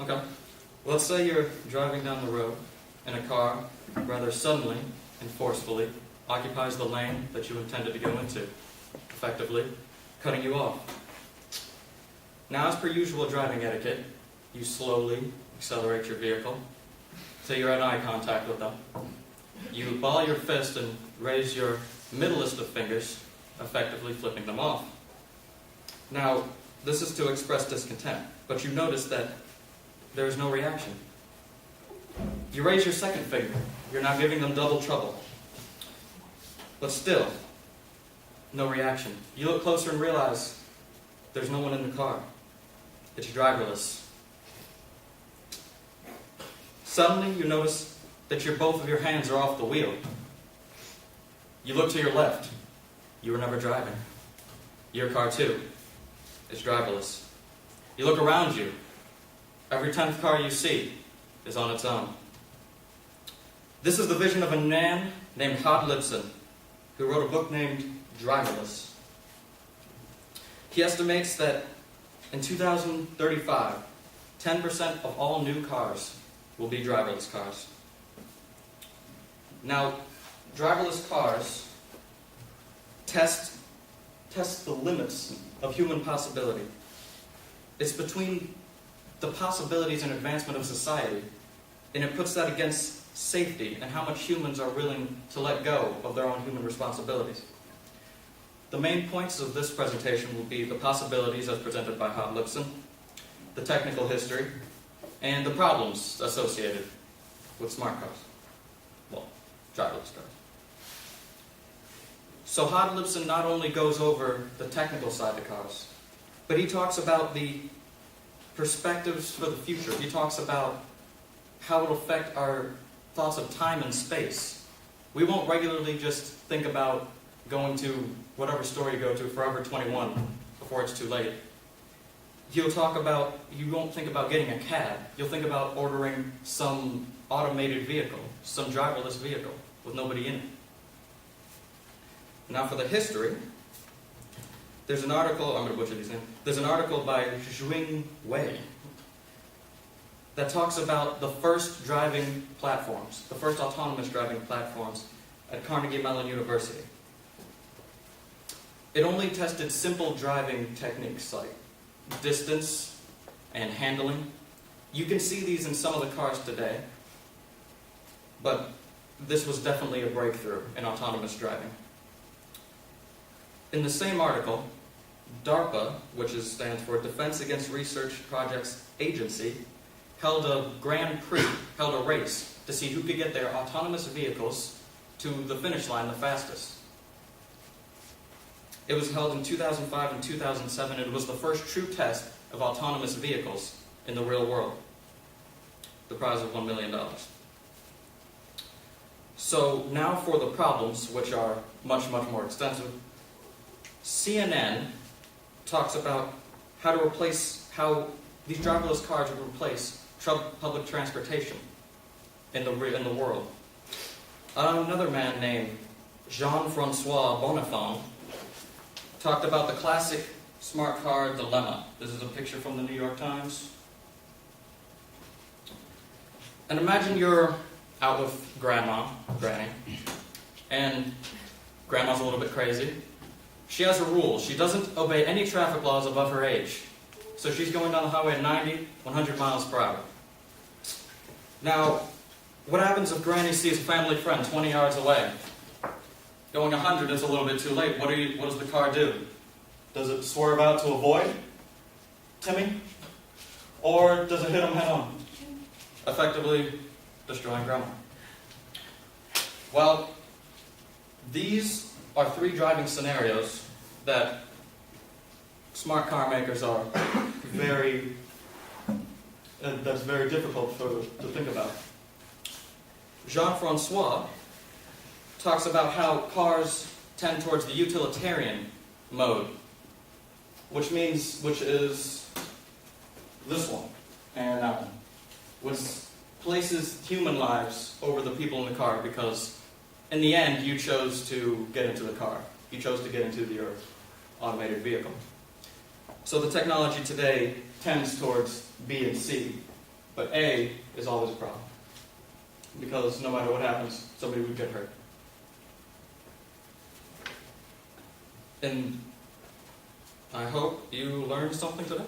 Okay. Let's say you're driving down the road and a car rather suddenly and forcefully occupies the lane that you intended to go into, effectively cutting you off. Now, as per usual driving etiquette, you slowly accelerate your vehicle till you're in eye contact with them. You ball your fist and raise your middlest of fingers, effectively flipping them off. Now, this is to express discontent, but you notice that there is no reaction. You raise your second finger. You're now giving them double trouble. But still, no reaction. You look closer and realize there's no one in the car. It's driverless. Suddenly, you notice that both of your hands are off the wheel. You look to your left. You were never driving. Your car, too, is driverless. You look around you. Every 10th car you see is on its own. This is the vision of a man named Hod Lipson, who wrote a book named Driverless. He estimates that in 2035, 10% of all new cars will be driverless cars. Now, driverless cars test the limits of human possibility. It's between the possibilities and advancement of society, and it puts that against safety and how much humans are willing to let go of their own human responsibilities. The main points of this presentation will be the possibilities as presented by Hod Lipson, the technical history, and the problems associated with smart cars. Well, driverless cars. So Hod Lipson not only goes over the technical side of cars, but he talks about the perspectives for the future. He talks about how it will affect our thoughts of time and space. We won't regularly just think about going to whatever store you go to, Forever 21, before it's too late. You won't think about getting a cab. You'll think about ordering some automated vehicle, some driverless vehicle with nobody in it. Now for the history, there's an article, I'm going to butcher these names, there's an article by Xing Wei that talks about the first driving platforms, the first autonomous driving platforms at Carnegie Mellon University. It only tested simple driving techniques like distance and handling. You can see these in some of the cars today, but this was definitely a breakthrough in autonomous driving. In the same article, DARPA, which stands for Defense Against Research Projects Agency, held a Grand Prix, held a race to see who could get their autonomous vehicles to the finish line the fastest. It was held in 2005 and 2007, and it was the first true test of autonomous vehicles in the real world. The prize of $1 million. So now for the problems, which are much, much more extensive. CNN talks about how these driverless cars would replace public transportation in the world. Another man named Jean-Francois Bonnafont talked about the classic smart car dilemma. This is a picture from the New York Times. And imagine you're out with Granny, and Grandma's a little bit crazy. She has a rule. She doesn't obey any traffic laws above her age. So she's going down the highway at 90, 100 miles per hour. Now, what happens if Granny sees a family friend 20 yards away? Going 100 is a little bit too late. What does the car do? Does it swerve out to avoid Timmy? Or does it hit him head on? Effectively destroying Grandma. Well, these are three driving scenarios that smart car makers are that's very difficult to think about. Jean-Francois talks about how cars tend towards the utilitarian mode, which is this one and that one, which places human lives over the people in the car, because in the end you chose to get into the car. You chose to get into your automated vehicle. So the technology today tends towards B and C, But A is always a problem. Because no matter what happens, somebody would get hurt. And I hope you learned something today.